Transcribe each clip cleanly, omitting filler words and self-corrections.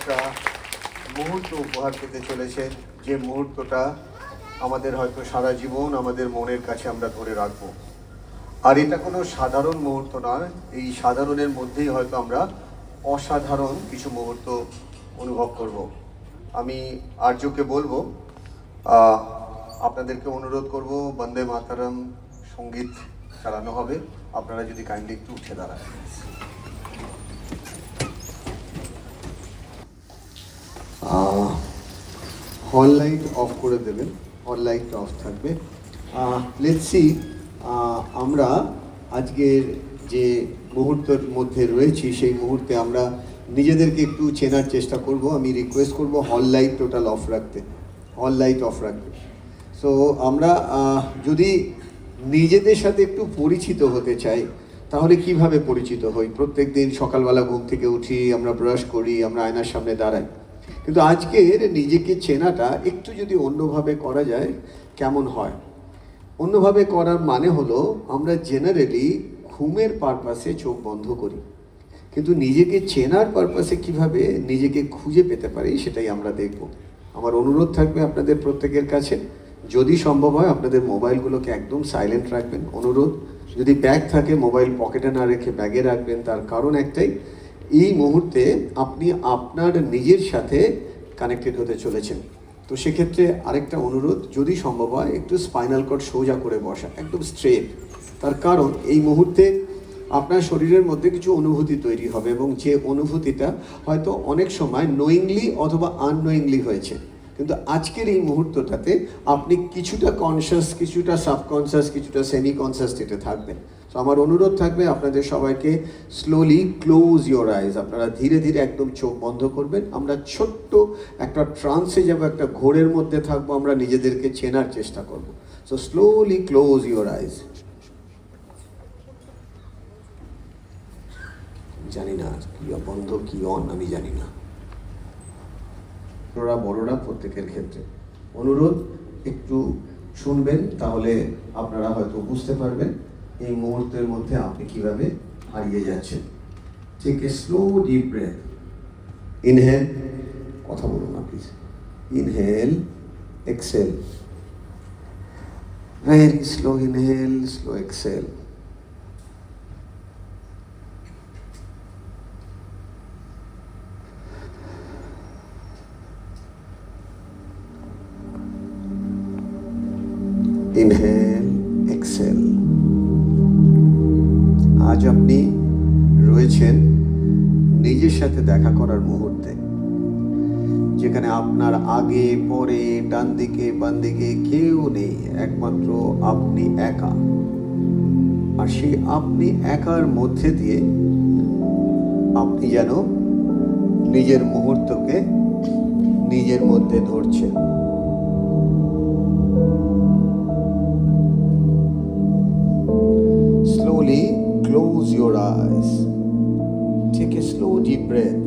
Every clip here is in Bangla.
একটা মুহূর্ত উপহার পেতে চলেছেন, যে মুহূর্তটা আমাদের হয়তো সারা জীবন আমাদের মনের কাছে আমরা ধরে রাখবো। আর এটা কোনো সাধারণ মুহূর্ত নয়, এই সাধারণের মধ্যেই হয়তো আমরা অসাধারণ কিছু মুহূর্ত অনুভব করব। আমি আর্যকে বলবো, আপনাদেরকে অনুরোধ করব, বন্দে মাতরম সঙ্গীত চালানো হবে, আপনারা যদি কাইন্ডলি একটু উঠে দাঁড়ান। হল লাইট অফ করে দেবেন, হল লাইট অফ থাকবে। লেটস সি, আমরা আজকের যে মুহূর্তের মধ্যে রয়েছি সেই মুহূর্তে আমরা নিজেদেরকে একটু চেনার চেষ্টা করব। আমি রিকোয়েস্ট করব হল লাইট টোটাল অফ রাখতে, হল লাইট অফ রাখতে। সো আমরা যদি নিজেদের সাথে একটু পরিচিত হতে চাই, তাহলে কিভাবে পরিচিত হই? প্রত্যেক দিন সকালবেলা ঘুম থেকে উঠি, আমরা ব্রাশ করি, আমরা আয়নার সামনে দাঁড়াই, কিন্তু আজকের নিজেকে চেনাটা একটু যদি অন্যভাবে করা যায় কেমন হয়? অন্যভাবে করার মানে হলো, আমরা জেনারেলি ঘুমের পারপাসে চোখ বন্ধ করি, কিন্তু নিজেকে চেনার পারপাসে কিভাবে নিজেকে খুঁজে পেতে পারি সেটাই আমরা দেখব। আমার অনুরোধ থাকবে আপনাদের প্রত্যেকের কাছে, যদি সম্ভব হয় আপনাদের মোবাইলগুলোকে একদম সাইলেন্ট রাখবেন, অনুরোধ। যদি ব্যাগ থাকে মোবাইল পকেটে না রেখে ব্যাগে রাখবেন। তার কারণ একটাই, এই মুহূর্তে আপনি আপনার নিজের সাথে কানেক্টেড হতে চলেছেন। তো সেক্ষেত্রে আরেকটা অনুরোধ, যদি সম্ভব হয় একটু স্পাইনাল কর্ড সোজা করে বসা, একদম স্ট্রেট। তার কারণ এই মুহূর্তে আপনার শরীরের মধ্যে কিছু অনুভূতি তৈরি হবে, এবং যে অনুভূতিটা হয়তো অনেক সময় নোয়িংলি অথবা আননোয়িংলি হয়েছে, কিন্তু আজকের এই মুহূর্তটাতে আপনি কিছুটা কনসিয়াস, কিছুটা সাবকনসিয়াস, কিছুটা সেমি কনসিয়াস স্টেটে থাকবেন। তো আমার অনুরোধ থাকবে আপনাদের সবাইকে, স্লোলি ক্লোজ ইওর আইজ। আপনারা ধীরে ধীরে একদম চোখ বন্ধ করবেন। আমরা ছোট্ট একটা ট্রান্সে যাব, একটা ঘোরের মধ্যে থাকবো, আমরা নিজেদেরকে চেনার চেষ্টা করব। So slowly close your eyes. জানি না কি বন্ধ কি অন, আমি জানি না। ছোটরা বড়রা প্রত্যেকের ক্ষেত্রে অনুরোধ, একটু শুনবেন, তাহলে আপনারা হয়তো বুঝতে পারবেন এই মুহূর্তের মধ্যে আপনি কিভাবে হারিয়ে যাচ্ছেন। Take a slow deep breath. Inhale, কথা বলুন না please. Inhale, exhale. Very slow inhale, slow exhale. Inhale, exhale. আজ আপনি রয়েছেন নিজের সাথে দেখা করার মুহূর্তে, যেখানে আপনার আগে পরে ডান দিকে বাম দিকে কেউ নেই, একমাত্র আপনি একা। আর সেই আপনি একার মধ্যে দিয়ে আপনি যেন নিজের মুহূর্তকে নিজের মধ্যে ধরছেন। Slowly close your eyes. Take a slow deep breath.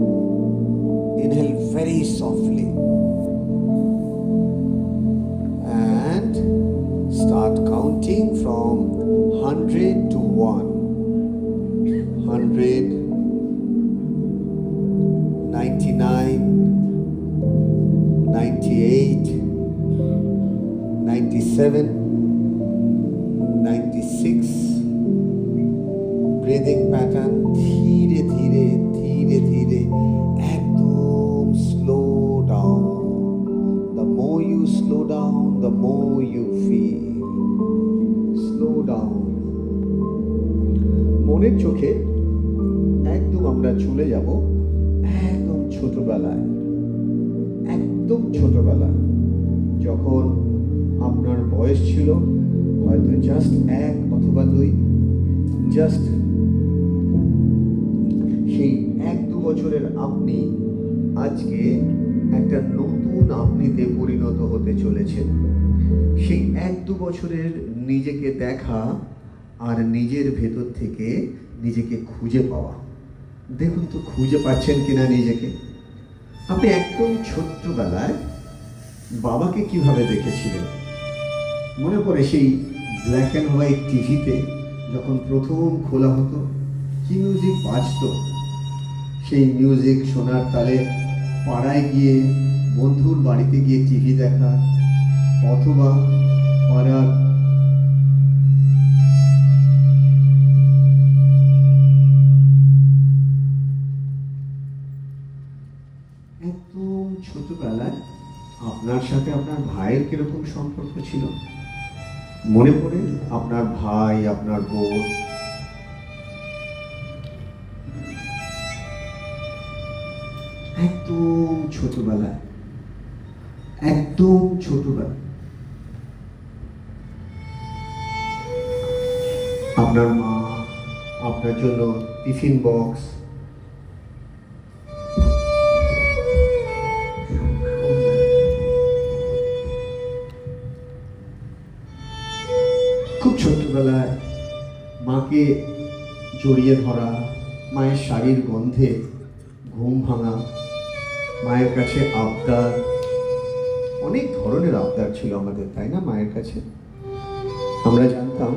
Inhale very softly. And start counting from 100 to 1. 100, 99, 98, 97, 96. Breathing pattern ধীরে ধীরে ধীরে ধীরে একদম slow down. The more you slow down, the more you feel. Slow down. মনের চোখে একদম আমরা চলে যাব একদম ছোটবেলায়, একদম ছোটবেলা, যখন আপনার বয়স ছিল হয়তো জাস্ট 1 অথবা 2, জাস্ট সেই 1-2 বছরের আপনি আজকে একটা নতুন আপনিতে পরিণত হতে চলেছেন। সেই 1-2 বছরের নিজেকে দেখা আর নিজের ভেতর থেকে নিজেকে খুঁজে পাওয়া। দেখুন তো খুঁজে পাচ্ছেন কিনা নিজেকে। আপনি একদম ছোট্টবেলায় বাবাকে কিভাবে দেখেছিলেন? মনে পড়ে সেই ব্ল্যাক অ্যান্ড হোয়াইট টিভিতে যখন প্রথম খোলা হতো, কি মিউজিক বাজতো, সেই মিউজিক শোনার তালে পাড়ায় গিয়ে বন্ধুর বাড়িতে গিয়ে টিভি দেখা, অথবা পাড়ার একদম ছোটবেলায় আপনার সাথে আপনার ভাইয়ের কিরকম সম্পর্ক ছিল মনে পড়ে? আপনার ভাই, আপনার বোন, একদম ছোটবেলায়, একদম ছোটবেলায় আপনার মা আপনার জন্য টিফিন বক্স, খুব ছোট্টবেলায় মাকে জড়িয়ে ধরা, মায়ের শাড়ির গন্ধে ঘুম ভাঙা, মায়ের কাছে আবদার, অনেক ধরনের আবদার ছিল আমাদের, তাই না? মায়ের কাছে আমরা জানতাম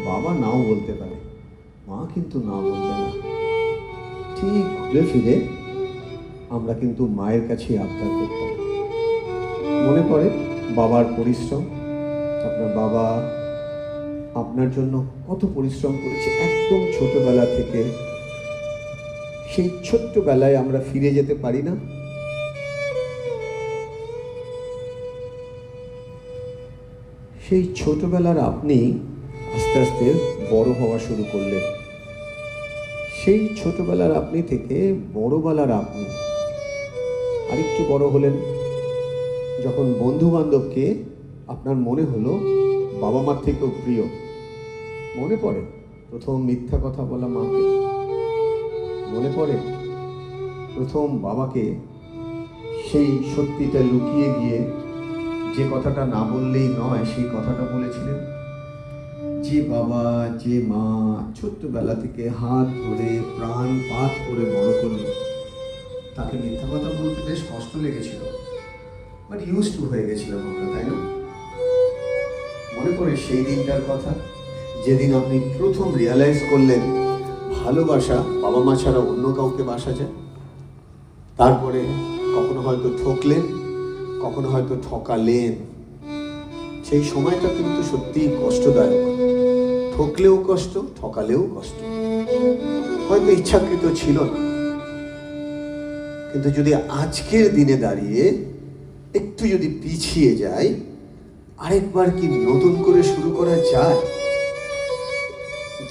বাবা নাও বলতে পারে, মা কিন্তু না বলবে না। ঠিক ঘুরে ফিরে আমরা কিন্তু মায়ের কাছেই আবদার করতাম। মনে পড়ে বাবার পরিশ্রম? আপনার বাবা আপনার জন্য কত পরিশ্রম করেছে একদম ছোটবেলা থেকে। সেই ছোট্টবেলায় আমরা ফিরে যেতে পারি না? সেই ছোটবেলার আপনি আস্তে আস্তে বড় হওয়া শুরু করলেন। সেই ছোটবেলার আপনি থেকে বড়বেলার আপনি আরেকটু বড় হলেন, যখন বন্ধু বান্ধবকে আপনার মনে হলো বাবা মার থেকেও প্রিয়। মনে পড়ে প্রথম মিথ্যা কথা বলা মাকে? মনে পড়ে প্রথম বাবাকে সেই সত্যিটা লুকিয়ে গিয়ে যে কথাটা না বললেই নয় সেই কথাটা বলেছিলেন? যে বাবা, যে মা ছোট্টবেলা থেকে হাত ধরে প্রাণ পাত করে বড় করলো, তাকে মিথ্যা কথা বলতে বেশ কষ্ট লেগেছিল, বাট ইউজ টু হয়ে গেছিলাম আমরা, তাই না? মনে পড়ে সেই দিনটার কথা, যেদিন আপনি প্রথম রিয়ালাইজ করলেন ভালোবাসা বাবা মা ছাড়া অন্য কাউকে বাসা যায়। তারপরে কখনো হয়তো ঠকলেন, কখনো হয়তো ঠকালেন। সেই সময়টা কিন্তু সত্যিই কষ্টদায়ক। ঠকলেও কষ্ট, ঠকালেও কষ্ট। হয়তো ইচ্ছাকৃত ছিল না, কিন্তু যদি আজকের দিনে দাঁড়িয়ে একটু যদি পিছিয়ে যাই, আরেকবার কি নতুন করে শুরু করা যায়?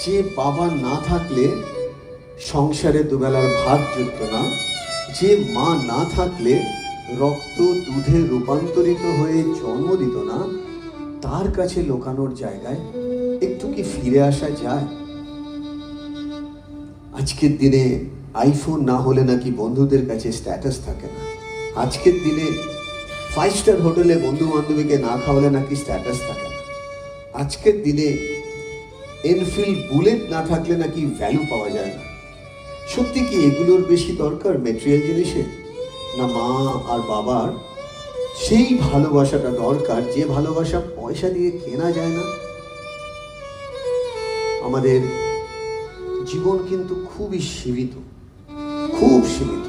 যে বাবা না থাকলে সংসারে দুবেলার ভাত জুটত না, যে মা না থাকলে রক্ত দুধে রূপান্তরিত হয়ে জন্ম দিত না, তার কাছে লুকানোর জায়গায় একটু কি ফিরে আসা যায়? আজকের দিনে আইফোন না হলে নাকি বন্ধুদের কাছে স্ট্যাটাস থাকে না। আজকের দিনে 5 স্টার হোটেলে বন্ধু বান্ধবীকে না খাওয়ালে নাকি স্ট্যাটাস থাকে না। আজকের দিনে এনফিল্ড বুলেট না থাকলে নাকি ভ্যালু পাওয়া যায় না। সত্যি কি এগুলোর বেশি দরকার ম্যাটেরিয়াল জিনিসের, না মা আর বাবার সেই ভালোবাসাটা দরকার, যে ভালোবাসা পয়সা দিয়ে কেনা যায় না? আমাদের জীবন কিন্তু খুবই সীমিত, খুব সীমিত।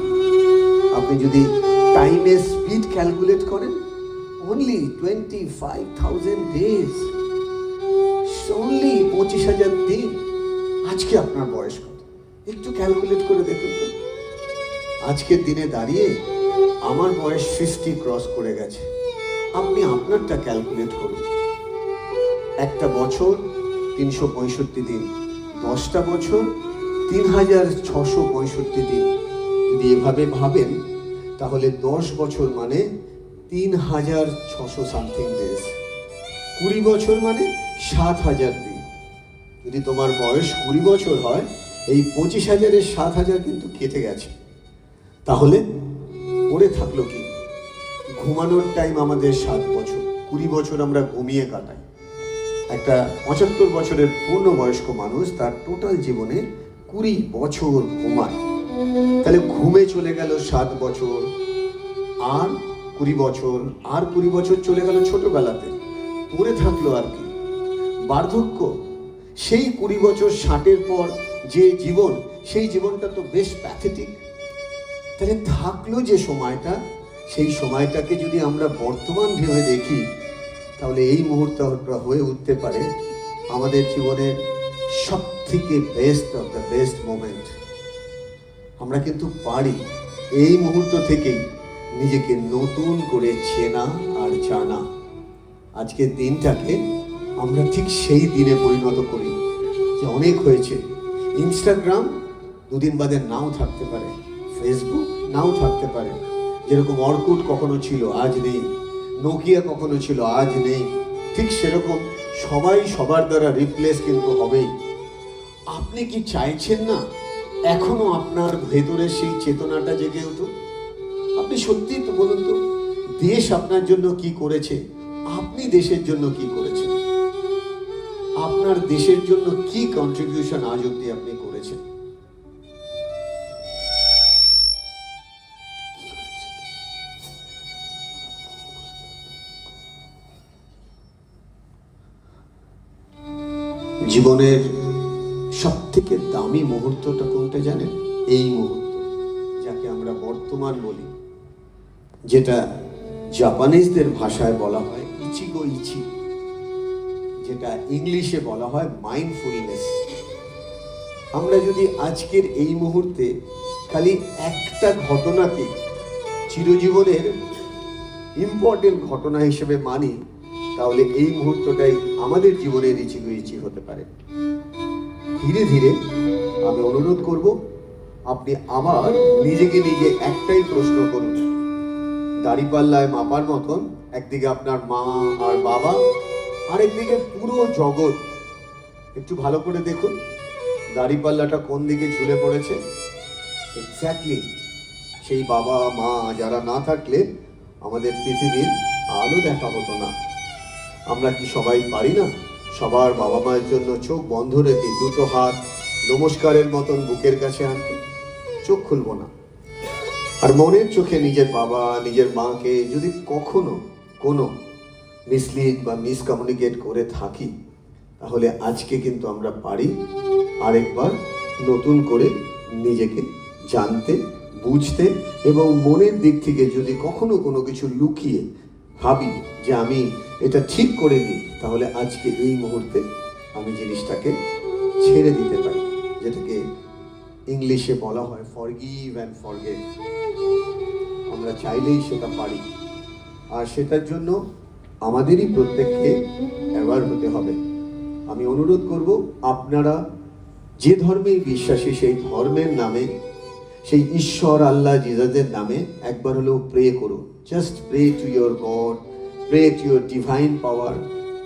আপনি যদি টাইমের স্পিড ক্যালকুলেট করেন, অনলি 25,000 ডেজ, অনলি 25,000 দিন। আজকে আপনার বয়স কত? একটু ক্যালকুলেট করে দেখুন তো। আজকের দিনে দাঁড়িয়ে আমার বয়স 50 ক্রস করে গেছে। আপনি আপনারটা ক্যালকুলেট করুন। একটা বছর 365 দিন, 10টা বছর 3,665 দিন। যদি এভাবে ভাবেন তাহলে 10 বছর মানে 3,600 সামথিং ডেজ। 20 বছর মানে 7,000 দিন। যদি তোমার বয়স 20 বছর হয়, এই 25,000-এর 7,000 কিন্তু কেটে গেছে। তাহলে পড়ে থাকলো কি? ঘুমানোর টাইম আমাদের 7 বছর, 20 বছর আমরা ঘুমিয়ে কাটাই। একটা 75 বছরের পূর্ণবয়স্ক মানুষ তার টোটাল জীবনে 20 বছর ঘুমায়। তাহলে ঘুমে চলে গেল 7 বছর, আর 20 বছর, আর 20 বছর চলে গেল ছোটবেলাতে। পড়ে থাকলো আর কি? বার্ধক্য। সেই 20 বছর 60-এর পর যে জীবন, সেই জীবনটা তো বেশ প্যাথেটিক। তাহলে থাকলো যে সময়টা, সেই সময়টাকে যদি আমরা বর্তমান ভেবে দেখি, তাহলে এই মুহূর্তটা হয়ে উঠতে পারে আমাদের জীবনের সব থেকে best of the best moment. আমরা কিন্তু পারি এই মুহূর্ত থেকেই নিজেকে নতুন করে চেনা আর জানা। আজকের দিনটাকে আমরা ঠিক সেই দিনে পরিণত করি যে অনেক হয়েছে। ইনস্টাগ্রাম দুদিন বাদে নাও থাকতে পারে, ফেসবুক নাও থাকতে পারে, যেরকম অর্কুট কখনো ছিল আজ নেই, নোকিয়া কখনো ছিল আজ নেই, ঠিক সেরকম সবাই সবার দ্বারা রিপ্লেস কিন্তু হবেই। আপনি কি চাইছেন না এখনো আপনার ভেতরে সেই চেতনাটা জেগে উঠুক? আপনি সত্যি তো বলুন তো, দেশ আপনার জন্য কি করেছে, আপনি দেশের জন্য কি করেছেন, আপনার দেশের জন্য কি কন্ট্রিবিউশন আজ অব্দি আপনি করেছেন? জীবনের সব থেকে দামি মুহূর্তটা কোনটা জানেন? এই মুহূর্ত, যাকে আমরা বর্তমান বলি, যেটা জাপানিজদের ভাষায় বলা হয় ইচিগো ইচি, যেটা ইংলিশে বলা হয় মাইন্ডফুলনেস। আমরা যদি আজকের এই মুহূর্তে খালি একটা ঘটনাকে চিরজীবনের ইম্পর্টেন্ট ঘটনা হিসেবে মানি, তাহলে এই মুহূর্তটাই আমাদের জীবনের ইচিগো ইচি হতে পারে। ধীরে ধীরে আমি অনুরোধ করব, আপনি আবার নিজেকে নিজে একটাই প্রশ্ন করুন। দাড়িপাল্লায় মাপার মতন একদিকে আপনার মা আর বাবা, আরেকদিকে পুরো জগৎ। একটু ভালো করে দেখুন দাড়িপাল্লাটা কোন দিকে ঝুলে পড়েছে। এক্স্যাক্টলি সেই বাবা মা যারা না থাকলে আমাদের পৃথিবীর আলো দেখা হতো না। আমরা কি সবাই পারি না সবার বাবা মায়ের জন্য চোখ বন্ধ রেখে দুটো হাত নমস্কারের মতন বুকের কাছে আনতে? চোখ খুলবো না, আর মনের চোখে নিজের বাবা নিজের মাকে যদি কখনো কোনো মিসলিড বা মিসকমিউনিকেট করে থাকি, তাহলে আজকে কিন্তু আমরা পারি আরেকবার নতুন করে নিজেকে জানতে, বুঝতে, এবং মনের দিক থেকে যদি কখনো কোনো কিছু লুকিয়ে ভাবি যে আমি এটা ঠিক করে নিই, তাহলে আজকে এই মুহূর্তে আমি জিনিসটাকে ছেড়ে দিতে পারি, যেটাকে ইংলিশে বলা হয় ফরগিভ অ্যান্ড ফরগেট। আমরা চাইলেই সেটা পারি, আর সেটার জন্য আমাদেরই প্রত্যেককে অ্যাওয়ার হতে হবে। আমি অনুরোধ করব, আপনারা যে ধর্মেই বিশ্বাসী সেই ধর্মের নামে, সেই ঈশ্বর আল্লাহ জিজাসের নামে একবার হলেও প্রে করুন। Just pray to your god, pray to your divine power,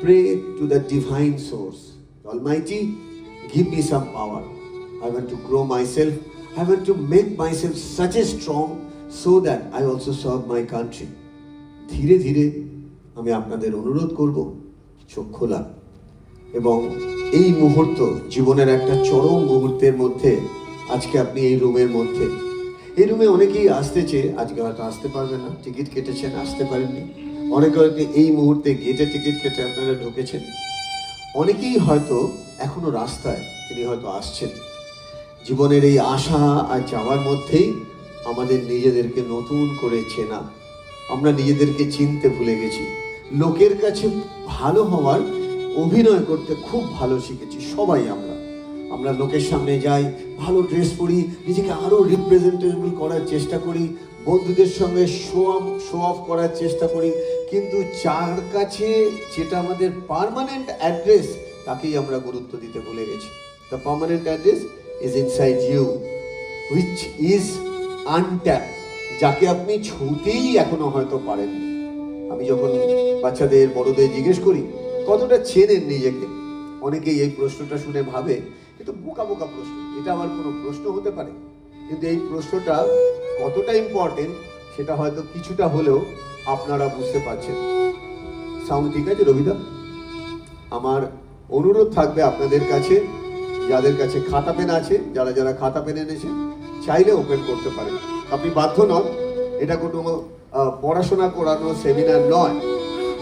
pray to the divine source. Almighty, give me some power. I want to grow myself. I want to make myself such a strong so that I also serve my country. ধীরে ধীরে আমি আপনাদের অনুরোধ করব, চোখ খোলা, এবং এই মুহূর্ত জীবনের একটা চরম মুহূর্তের মধ্যে আজকে আপনি এই রুমের মধ্যে, এই রুমে অনেকেই আসতেছে, আজকে হয়তো আসতে পারবে না, টিকিট কেটেছেন আসতে পারেননি। অনেকে হয়তো এই মুহূর্তে গেটে টিকিট কেটে আপনারা ঢুকেছেন। অনেকেই হয়তো এখনো রাস্তায়, তিনি হয়তো আসছেন। জীবনের এই আশা আর যাওয়ার মধ্যেই আমাদের নিজেদেরকে নতুন করে চেনা, আমরা নিজেদেরকে চিনতে ভুলে গেছি। লোকের কাছে ভালো হওয়ার অভিনয় করতে খুব ভালো শিখেছি সবাই। আমরা লোকের সামনে যাই, ভালো ড্রেস পরি, নিজেকে আরো রিপ্রেজেন্টেবল করার চেষ্টা করি, বন্ধুদের সঙ্গে শো অফ করার চেষ্টা করি, কিন্তু যার কাছে যেটা আমাদের পার্মানেন্ট অ্যাড্রেস, তাকেই আমরা গুরুত্ব দিতে ভুলে গেছি। The permanent address is inside you, which is untapped, যাকে আপনি ছুঁতেই এখনো হয়তো পারেননি। আমি যখন বাচ্চাদের বড়দের জিজ্ঞেস করি কতটা চেনেন নিজেকে, অনেকেই এই প্রশ্নটা শুনে ভাবে এটা বোকা বোকা প্রশ্ন, এটা আবার কোনো প্রশ্ন হতে পারে? কিন্তু এই প্রশ্নটা কতটা ইম্পর্টেন্ট সেটা হয়তো কিছুটা হলেও আপনারা বুঝতে পারছেন। সাউন্ড ঠিক আছে রবিদা? আমার অনুরোধ থাকবে আপনাদের কাছে, যাদের কাছে খাতা পেন আছে, যারা যারা খাতা পেন এনেছেন, চাইলে ওপেন করতে পারেন। আপনি বাধ্য নন, এটা কোনো পড়াশোনা করানো সেমিনার নয়,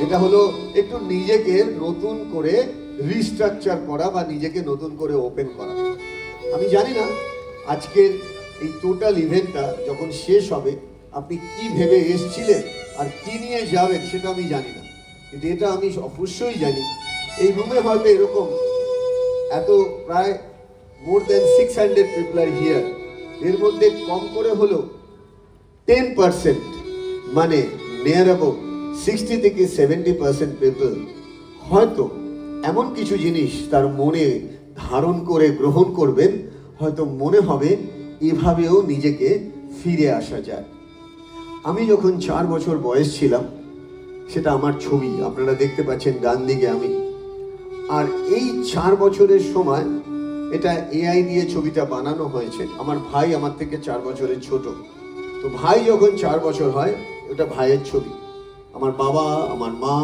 এটা হলো একটু নিজেকে নতুন করে রিস্ট্রাকচার করা বা নিজেকে নতুন করে ওপেন করা। আমি জানি না আজকের এই টোটাল ইভেন্টটা যখন শেষ হবে আপনি কি ভেবে এসেছিলেন আর কি নিয়ে যাবেন সেটা আমি জানি না, কিন্তু এটা আমি অবশ্যই জানি এই রুমে হয়তো এরকম এত প্রায় মোর দেন 600 পিপল আর হিয়ার, এর মধ্যে কম করে হলো 10%, মানে নিয়ার অ্যাবাউট 60 থেকে 70% পিপল হয়তো এমন কিছু জিনিস তার মনে ধারণ করে গ্রহণ করবেন, হয়তো মনে হবে এভাবেও নিজেকে ফিরে আসা যায়। আমি যখন 4 বছর বয়স ছিলাম, সেটা আমার ছবি আপনারা দেখতে পাচ্ছেন ডান দিকে আমি, আর এই 4 বছরের সময় এটা এআই দিয়ে ছবিটা বানানো হয়েছে। আমার ভাই আমার থেকে 4 বছরের ছোট, তো ভাই যখন 4 বছর হয় ওটা ভাইয়ের ছবি। আমার বাবা, আমার মা,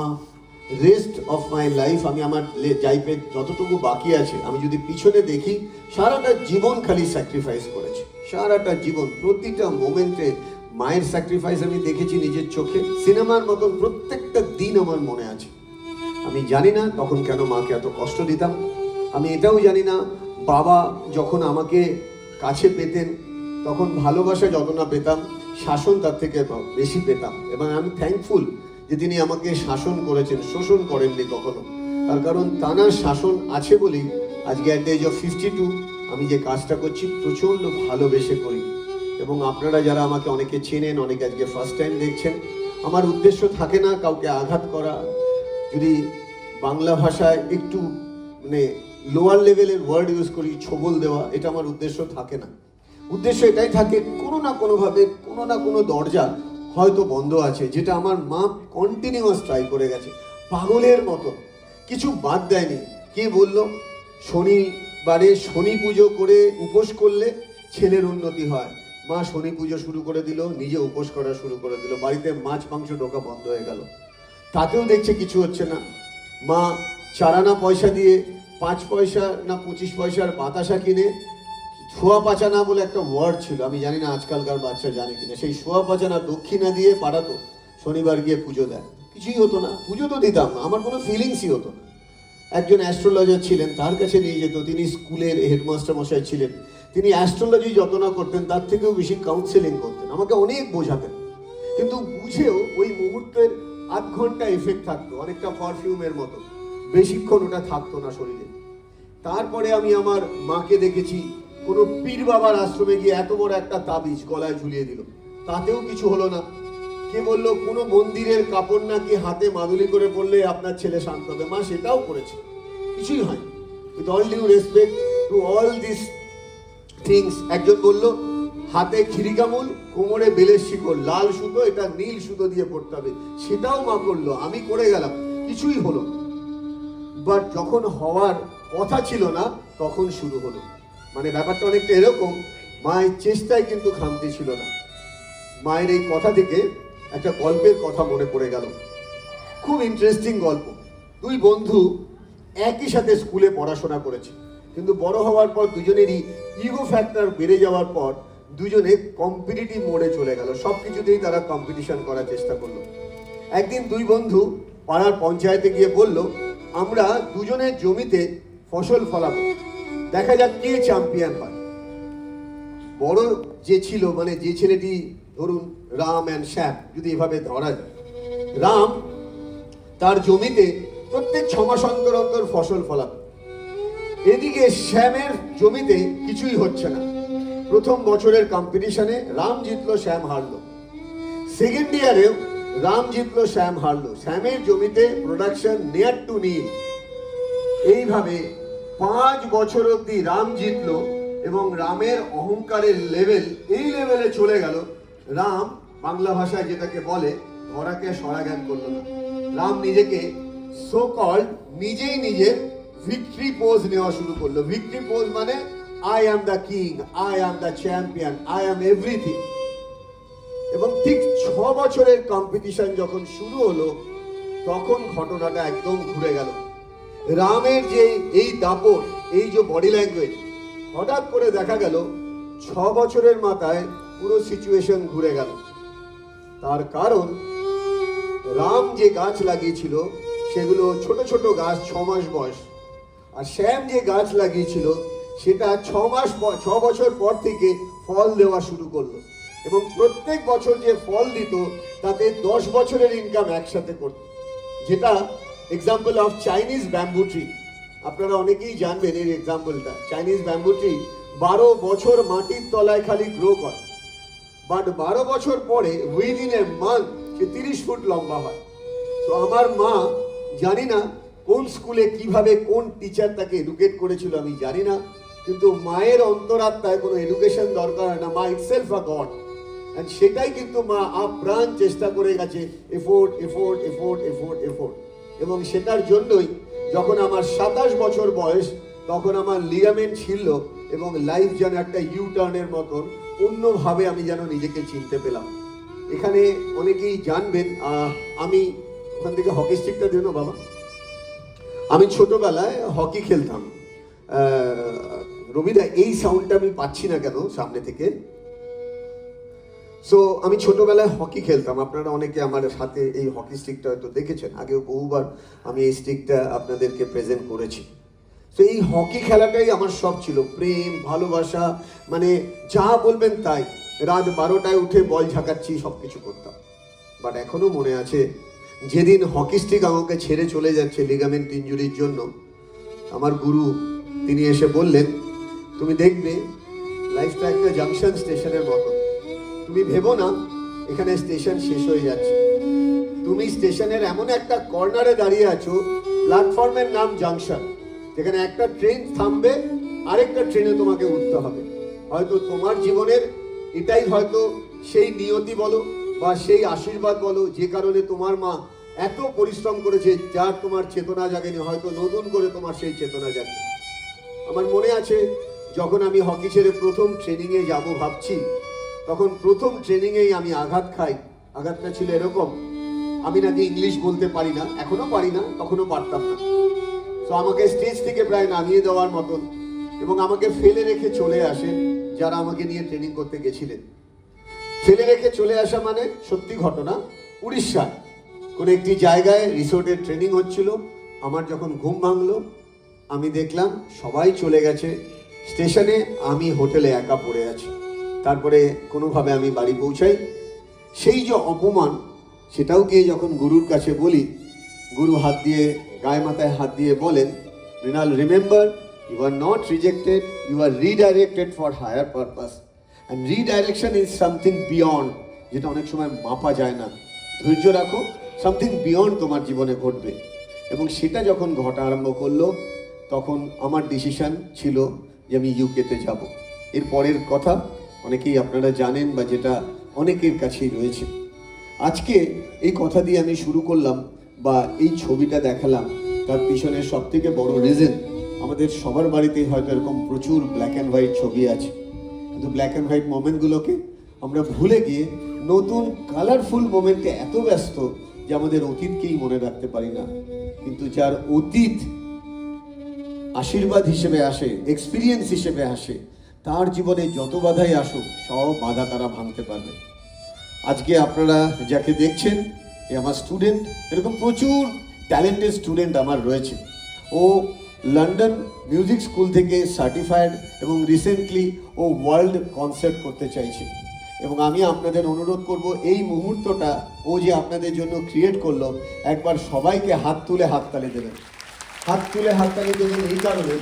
রেস্ট অফ মাই লাইফ, আমি আমার লাইফে যতটুকু বাকি আছে আমি যদি পিছনে দেখি, সারাটা জীবন খালি স্যাক্রিফাইস করেছে, সারাটা জীবন প্রতিটা মোমেন্টে মায়ের স্যাক্রিফাইস আমি দেখেছি নিজের চোখে। সিনেমার মতন প্রত্যেকটা দিন আমার মনে আছে। আমি জানি না তখন কেন মাকে এত কষ্ট দিতাম, আমি এটাও জানি না বাবা যখন আমাকে কাছে পেতেন তখন ভালোবাসা যত না পেতাম, শাসন তার থেকে বেশি পেতাম। এবং আমি থ্যাঙ্কফুল যে তিনি আমাকে শাসন করেছেন, শোষণ করেননি কখনো। তার কারণ তানার শাসন আছে বলেই আজকে অ্যাট দ্য এজ অফ 52 আমি যে কাজটা করছি প্রচণ্ড ভালোবেসে করি। এবং আপনারা যারা আমাকে অনেকে চেনেন, অনেকে আজকে ফার্স্ট টাইম দেখছেন, আমার উদ্দেশ্য থাকে না কাউকে আঘাত করা, যদি বাংলা ভাষায় একটু মানে লোয়ার লেভেলের ওয়ার্ড ইউজ করি, ছোবল দেওয়া, এটা আমার উদ্দেশ্য থাকে না। উদ্দেশ্য এটাই থাকে কোনো না কোনোভাবে কোনো না কোনো দরজা হয়তো বন্ধ আছে, যেটা আমার মা কন্টিনিউয়াস ট্রাই করে গেছে পাগলের মতো, কিছু বাদ দেয়নি। কে বলল শনিবারে শনি পুজো করে উপোস করলে ছেলের উন্নতি হয়? মা শনি পুজো শুরু করে দিল, নিজে উপোস করা শুরু করে দিল, বাড়িতে মাছ মাংস ঢোকা বন্ধ হয়ে গেল, তাতেও দেখছে কিছু হচ্ছে না। মা 4 আনা পয়সা দিয়ে 5 পয়সা না 25 পয়সার বাতাসা কিনে, সোয়া পাচানা বলে একটা ওয়ার্ড ছিল, আমি জানি না আজকালকার বাচ্চা জানে কিনা, সেই সোয়া পাচানা দক্ষিণা দিয়ে পাঠাতো, শনিবার গিয়ে পুজো দেয়। কিছুই হতো না, পুজো তো দিতাম না, আমার কোনো ফিলিংসই হতো না। একজন অ্যাস্ট্রোলজার ছিলেন, তার কাছে নিয়ে যেত, তিনি স্কুলের হেডমাস্টার মশাই ছিলেন, তিনি অ্যাস্ট্রোলজি যত না করতেন তার থেকেও বেশি কাউন্সেলিং করতেন, আমাকে অনেক বোঝাতেন। কিন্তু বুঝেও ওই মুহূর্তের আধ ঘন্টা এফেক্ট থাকতো, অনেকটা পারফিউমের মতো, বেশিক্ষণ ওটা থাকতো না শরীরে। তারপরে আমি আমার মাকে দেখেছি কোনো পীর বাবার আশ্রমে গিয়ে এত বড় একটা তাবিজ গলায় ঝুলিয়ে দিল, তাতেও কিছু হলো না। কে বললো কোনো মন্দিরের কাপড় নাকি হাতে মাদুলি করে পড়লে আপনার ছেলে শান্ত হবে, মা সেটাও করেছে, কিছুই হয়। With all due respect to all this things, একজন বলল হাতে খিরিকামুল, কোমরে বেলের শিকড়, লাল সুতো, এটা নীল সুতো দিয়ে পড়তে হবে, সেটাও মা করলো, আমি করে গেলাম, কিছুই হলো। বাট যখন হওয়ার কথা ছিল না তখন শুরু হলো। মানে ব্যাপারটা অনেকটা এরকম, মায়ের চেষ্টায় কিন্তু খামতি ছিল না। মায়ের এই কথা থেকে একটা গল্পের কথা মনে পড়ে গেল, খুব ইন্টারেস্টিং গল্প। 2 বন্ধু একই সাথে স্কুলে পড়াশোনা করেছে, কিন্তু বড় হওয়ার পর দুজনেরই ইগো ফ্যাক্টর বেড়ে যাওয়ার পর দুজনে কম্পিটিটিভ মোডে চলে গেল, সব কিছুতেই তারা কম্পিটিশন করার চেষ্টা করলো। একদিন 2 বন্ধু পাড়ার পঞ্চায়েতে গিয়ে বলল, আমরা দুজনের জমিতে ফসল ফলাবো, দেখা যাক কে চ্যাম্পিয়ন হয়। বড় যে ছিল, মানে যে ছেলেটি ধরুন রাম অ্যান্ড শ্যাম, যদি এভাবে ধরা যায়, রাম তার জমিতে প্রত্যেক 6 মাস অন্তর অন্তর ফসল ফলাবে। এদিকে শ্যামের জমিতে কিছুই হচ্ছে না। প্রথম বছরের কম্পিটিশনে রাম জিতলো, শ্যাম হারলো। সেকেন্ড ইয়ারেও রাম জিতলো, শ্যাম হারলো। শ্যামের জমিতে প্রোডাকশন নিয়ার টু নীল। এইভাবে 5 বছর অব্দি রাম জিতলো এবং রামের অহংকারের লেভেল এই লেভেলে চলে গেল, রাম বাংলা ভাষায় যেটাকে বলে ধরাকে সরা জ্ঞান করলো না। রাম নিজেকে সো কল্ড নিজেই নিজের ভিক্টরি পোজ নেওয়া শুরু করলো। ভিক্টরি পোজ মানে I am the king, I am the champion, I am everything. এবং ঠিক 6 বছরের কম্পিটিশন যখন শুরু হলো তখন ঘটনাটা একদম ঘুরে গেল। রামের যে এই দাপট, এই যে বডি ল্যাঙ্গুয়েজ, হঠাৎ করে দেখা গেল 6 বছরের মাথায় পুরো সিচুয়েশন ঘুরে গেল। তার কারণ রাম যে গাছ লাগিয়েছিল সেগুলো ছোট ছোট গাছ, 6 মাস বয়স, আর শ্যাম যে গাছ লাগিয়েছিল সেটা 6 বছর পর থেকে ফল দেওয়া শুরু করলো এবং প্রত্যেক বছর যে ফল দিত তাতে 10 বছরের ইনকাম একসাথে করত, যেটা example of Chinese bamboo tree. আপনারা অনেকেই জানবেন এর এক্সাম্পলটা। চাইনিজ ব্যাম্বু ট্রি 12 বছর মাটির তলায় খালি গ্রো করে, বাট 12 বছর পরে within a month say 30 foot লম্বা হয়। তো আমার মা, জানি না কোন স্কুলে কিভাবে কোন টিচার তাকে এডুকেট করেছিল আমি জানি না, কিন্তু মায়ের অন্তরাত্মায় কোনো এডুকেশন দরকার হয় না, মা ইটসেলফ আ গড। এন্ড সেটাই কিন্তু মা আপ্রাণ চেষ্টা করে গেছে, effort effort effort effort effort. এবং সেটার জন্যই যখন আমার 27 বছর বয়স, তখন আমার লিগামেন্ট ছিল এবং লাইফ যেন একটা ইউ টার্নের মতন অন্যভাবে আমি যেন নিজেকে চিনতে পেলাম। এখানে অনেকেই জানবেন আমি ওখান থেকে হকি স্টিকটা দিও না বাবা। আমি ছোটবেলায় হকি খেলতাম। রবিদা, এই সাউন্ডটা আমি পাচ্ছি না কেন সামনে থেকে? সো আমি ছোটবেলায় হকি খেলতাম। আপনারা অনেকে আমার সাথে এই হকি স্টিকটা হয়তো দেখেছেন, আগেও বহুবার আমি এই স্টিকটা আপনাদেরকে প্রেজেন্ট করেছি। তো এই হকি খেলাটাই আমার সব ছিল, প্রেম ভালোবাসা, মানে যা বলবেন তাই। রাত 12টায় উঠে বল ঝাঁকাচ্ছি, সব কিছু করতাম। বাট এখনো মনে আছে যেদিন হকি স্টিক আমাকে ছেড়ে চলে যাচ্ছে লিগামেন্ট ইনজুরির জন্য, আমার গুরু তিনি এসে বললেন, তুমি দেখবে লাইফটা একটা জাংশন স্টেশনের মতো, তুমি ভেবো না এখানে স্টেশন শেষ হয়ে যাচ্ছে, তুমি স্টেশনের এমন একটা কর্নারে দাঁড়িয়ে আছো, প্ল্যাটফর্মের নাম জাংশন, যেখানে একটা ট্রেন থামবে, আরেকটা ট্রেনে তোমাকে উঠতে হবে। হয়তো তোমার জীবনের এটাই হয়তো সেই নিয়তি বলো বা সেই আশীর্বাদ বলো, যে কারণে তোমার মা এত পরিশ্রম করেছে, যার তোমার চেতনা জাগেনি, হয়তো নতুন করে তোমার সেই চেতনা জাগে। আমার মনে আছে যখন আমি হকি ছেড়ে প্রথম ট্রেনিংয়ে যাব ভাবছি, তখন প্রথম ট্রেনিংয়েই আমি আঘাত খাই। আঘাতটা ছিল এরকম, আমি নাকি ইংলিশ বলতে পারি না, এখনো পারি না, তখনও পারতাম না। তো আমাকে স্টেজ থেকে প্রায় নামিয়ে দেওয়ার মতন, এবং আমাকে ফেলে রেখে চলে আসেন যারা আমাকে নিয়ে ট্রেনিং করতে গেছিলেন। ফেলে রেখে চলে আসা মানে সত্যি ঘটনা, উড়িষ্যার কোন একটি জায়গায় রিসোর্টের ট্রেনিং হচ্ছিল। আমার যখন ঘুম ভাঙলো, আমি দেখলাম সবাই চলে গেছে স্টেশনে, আমি হোটেলে একা পড়ে আছি। তারপরে কোনোভাবে আমি বাড়ি পৌঁছাই। সেই যে অপমান, সেটাও গিয়ে যখন গুরুর কাছে বলি, গুরু হাত দিয়ে গায়ে মাথায় হাত দিয়ে বলেন, Mrinal, remember, you are not rejected, you are redirected for higher purpose. And redirection is something beyond, যেটা অনেক সময় মাপা যায় না। ধৈর্য রাখো, সামথিং বিয়ন্ড তোমার জীবনে ঘটবে। এবং সেটা যখন ঘটা আরম্ভ করলো, তখন আমার ডিসিশন ছিল যে আমি ইউকেতে যাব। এর পরের কথা অনেকেই আপনারা জানেন, বা যেটা অনেকের কাছেই রয়েছে। আজকে এই কথা দিয়ে আমি শুরু করলাম, বা এই ছবিটা দেখালাম, তার পিছনে সব থেকে বড় রিজন, আমাদের সবার বাড়িতেই হয়তো এরকম প্রচুর ব্ল্যাক অ্যান্ড হোয়াইট ছবি আছে, কিন্তু ব্ল্যাক অ্যান্ড হোয়াইট মোমেন্টগুলোকে আমরা ভুলে গিয়ে নতুন কালারফুল মোমেন্টে এত ব্যস্ত যে আমাদের অতীতকেই মনে রাখতে পারি না। কিন্তু যার অতীত আশীর্বাদ হিসেবে আসে, এক্সপিরিয়েন্স হিসেবে আসে, তার জীবনে যত বাধাই আসুক, সব বাধা তারা ভাঙতে পারবে। আজকে আপনারা যাকে দেখছেন, এ আমার স্টুডেন্ট। এরকম প্রচুর ট্যালেন্টেড স্টুডেন্ট আমার রয়েছে। ও লন্ডন মিউজিক স্কুল থেকে সার্টিফাইড, এবং রিসেন্টলি ও ওয়ার্ল্ড কনসার্ট করতে চাইছে। এবং আমি আপনাদের অনুরোধ করব, এই মুহূর্তটা ও যে আপনাদের জন্য ক্রিয়েট করলো, একবার সবাইকে হাত তুলে হাততালি দেবেন। হাত তুলে হাততালি দেবেন এই কারণে,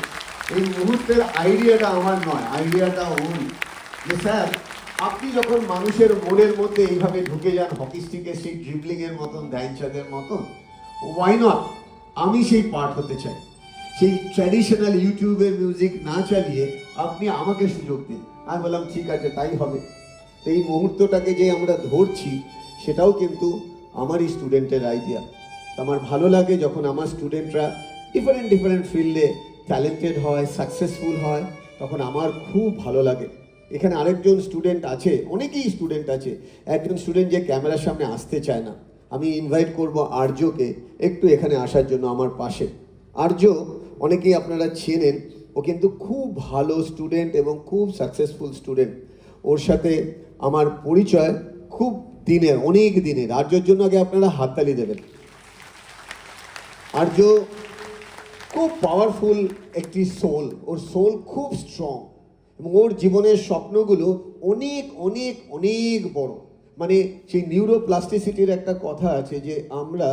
এই মুহূর্তের আইডিয়াটা আমার নয়, আইডিয়াটা ওর। যে স্যার, আপনি যখন মানুষের মনের মধ্যে এইভাবে ঢুকে যান, হকি স্টিকের সেই ড্রিবলিংয়ের মতন, ধ্যানচাঁদের মতন, ওয়াই নট আমি সেই পার্ট হতে চাই। সেই ট্র্যাডিশনাল ইউটিউবের মিউজিক না চালিয়ে আপনি আমাকে সুযোগ দিন। আমি বললাম ঠিক আছে, তাই হবে। তো এই মুহূর্তটাকে যে আমরা ধরছি, সেটাও কিন্তু আমারই স্টুডেন্টের আইডিয়া। আমার ভালো লাগে যখন আমার স্টুডেন্টরা ডিফারেন্ট ফিল্ডে ট্যালেন্টেড হয়, সাকসেসফুল হয়, তখন আমার খুব ভালো লাগে। এখানে আরেকজন স্টুডেন্ট আছে, অনেকেই স্টুডেন্ট আছে, একজন স্টুডেন্ট যে ক্যামেরার সামনে আসতে চায় না। আমি ইনভাইট করব আর্যকে একটু এখানে আসার জন্য আমার পাশে। আর্য অনেকেই আপনারা চেনেন, ও কিন্তু খুব ভালো স্টুডেন্ট এবং খুব সাকসেসফুল স্টুডেন্ট। ওর সাথে আমার পরিচয় খুব দিনের, অনেক দিনের। আর্যর জন্য আগে আপনারা হাততালি দেবেন। আর্য খুব পাওয়ারফুল একটি সোল, ওর সোল খুব স্ট্রং, এবং ওর জীবনের স্বপ্নগুলো অনেক অনেক অনেক বড়। মানে সেই নিউরোপ্লাস্টিসিটির একটা কথা আছে যে আমরা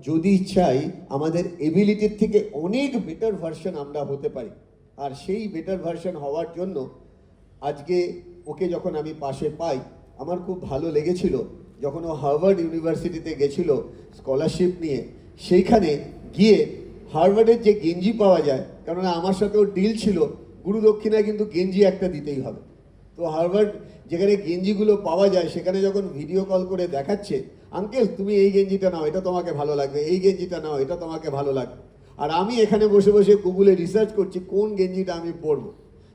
যদি চাই আমাদের এবিলিটির থেকে অনেক বেটার ভার্সন আমরা হতে পারি। আর সেই বেটার ভার্সন হওয়ার জন্য আজকে ওকে যখন আমি পাশে পাই, আমার খুব ভালো লেগেছিল যখন ও হার্ভার্ড ইউনিভার্সিটিতে গেছিল স্কলারশিপ নিয়ে। সেইখানে গিয়ে হার্ভার্ডের যে গেঞ্জি পাওয়া যায়, কেননা আমার সাথে ওর ডিল ছিল গুরুদক্ষিণায় কিন্তু গেঞ্জি একটা দিতেই হবে। তো হার্ভার্ড যেখানে গেঞ্জিগুলো পাওয়া যায় সেখানে যখন ভিডিও কল করে দেখাচ্ছে, আঙ্কেল তুমি এই গেঞ্জিটা নাও, এটা তোমাকে ভালো লাগবে, এই গেঞ্জিটা নাও, এটা তোমাকে ভালো লাগবে। আর আমি এখানে বসে বসে গুগলে রিসার্চ করছি কোন গেঞ্জিটা আমি পরবো।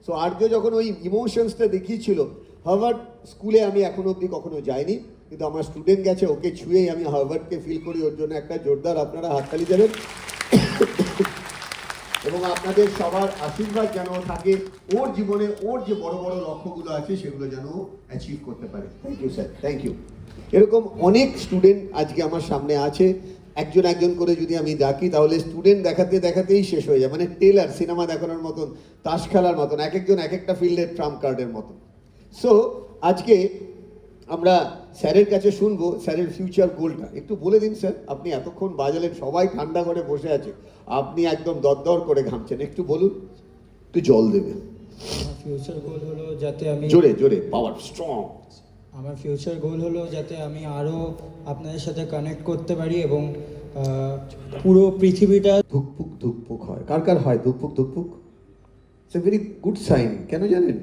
সো আর্য যখন ওই ইমোশনসটা দেখিয়েছিল, হার্ভার্ড স্কুলে আমি এখনো অবধি কখনো যাইনি, কিন্তু আমার স্টুডেন্ট গেছে, ওকে ছুঁয়েই আমি হার্ভার্ডকে ফিল করি। ওর জন্য একটা জোরদার আপনারা হাততালি দেবেন এবং আপনাদের সবার আশীর্বাদ যেন থাকে ওর জীবনে, ওর যে বড় বড় লক্ষ্যগুলো আছে সেগুলো যেন অ্যাচিভ করতে পারে। Thank you sir, thank you. এরকম অনেক স্টুডেন্ট আজকে আমার সামনে আছে। একজন একজন করে যদি আমি ডাকি তাহলে স্টুডেন্ট দেখাতে দেখাতেই শেষ হয়ে যায়। মানে টেলার সিনেমা দেখানোর মতন, তাস খেলার মতন, এক একজন এক একটা ফিল্ডের ট্রাম্প কার্ডের মতন। সো আজকে আমরা স্যারের কাছে শুনবো স্যারের ফিউচার গোলটা। একটু বলে দিন স্যার, আপনি এতক্ষণ বাজালেন, সবাই ঠান্ডা করে বসে আছে, আপনি একদম দরদর করে ঘামছেন, একটু বলুন, একটু জল দেবেন। আমার ফিউচার গোল হলো যাতে আমি জোরে জোরে, পাওয়ার স্ট্রং। আমার ফিউচার গোল হলো যাতে আমি আরও আপনাদের সাথে কানেক্ট করতে পারি এবং পুরো পৃথিবীটা ধুকপুক ধুকপুক হয়, কার কার হয় ধুকপুক ধুকপুক? It's a very good sign. কেন জানেন?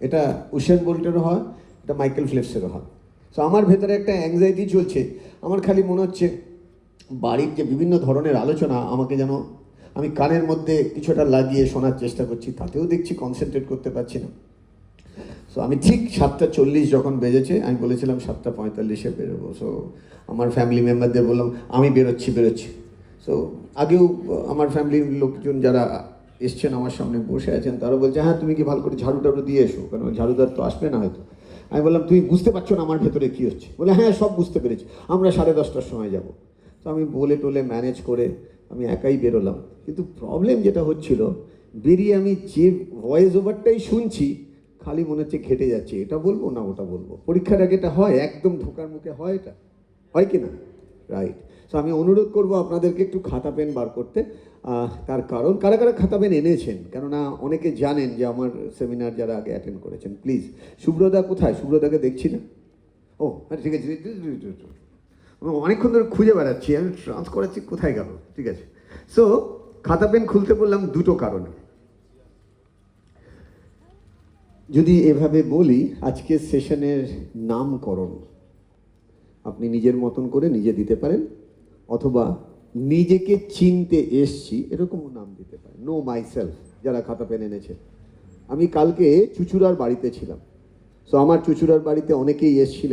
এটা উসেন বোল্টেরও হয়, এটা মাইকেল ফিলিপসেরও হয়। সো আমার ভেতরে একটা অ্যাংজাইটি চলছে। আমার খালি মনে হচ্ছে বাড়ির যে বিভিন্ন ধরনের আলোচনা আমাকে যেন, আমি কানের মধ্যে কিছুটা লাগিয়ে শোনার চেষ্টা করছি, তাতেও দেখছি কনসেন্ট্রেট করতে পারছি না। সো আমি ঠিক 7:40 যখন বেজেছে, আমি বলেছিলাম 7:45-এ বেরোবো। সো আমার ফ্যামিলি মেম্বারদের বললাম আমি বেরোচ্ছি। সো আগেও আমার ফ্যামিলির লোকজন যারা এসছেন আমার সামনে বসে আছেন, তারা বলছে হ্যাঁ তুমি কি ভালো করে ঝাড়ু টাড়ু দিয়ে এসো, কারণ ঝাড়ুদার তো আসবে না হয়তো। আমি বললাম তুমি বুঝতে পারছো না আমার ভেতরে কী হচ্ছে? বলে হ্যাঁ সব বুঝতে পেরেছি, আমরা 10:30টার সময় যাব। তো আমি বলে টোলে ম্যানেজ করে আমি একাই বেরোলাম। কিন্তু প্রবলেম যেটা হচ্ছিল, বেরিয়ে আমি যে ভয়েস ওভারটাই শুনছি খালি মনে হচ্ছে ঘেটে যাচ্ছে, এটা বলবো না ওটা বলবো। পরীক্ষার আগে এটা হয়, একদম ঢোকার মুখে হয়, এটা হয় কি না? রাইট। সো আমি অনুরোধ করবো আপনাদেরকে একটু খাতা পেন বার করতে। তার কারণ কারা কারা খাতা পেন এনেছেন, কেননা অনেকে জানেন যে আমার সেমিনার যারা আগে অ্যাটেন্ড করেছেন। প্লিজ, সুব্রদা কোথায়? সুব্রদাকে দেখছি না। ও হ্যাঁ ঠিক আছে, অনেকক্ষণ ধরে খুঁজে বেড়াচ্ছি, আমি ট্রান্স করাচ্ছি, কোথায় গেল? ঠিক আছে। সো খাতা পেন খুলতে বললাম দুটো কারণে। যদি এভাবে বলি, আজকের সেশনের নামকরণ আপনি নিজের মতন করে নিজে দিতে পারেন, অথবা নিজেকে চিনতে এসছি এরকমও নাম দিতে পারেন। নো মাই সেলফ, যারা খাতা পেন এনেছে। আমি কালকে চুচুড়ার বাড়িতে ছিলাম। সো আমার চুচুড়ার বাড়িতে অনেকেই এসছিলেন।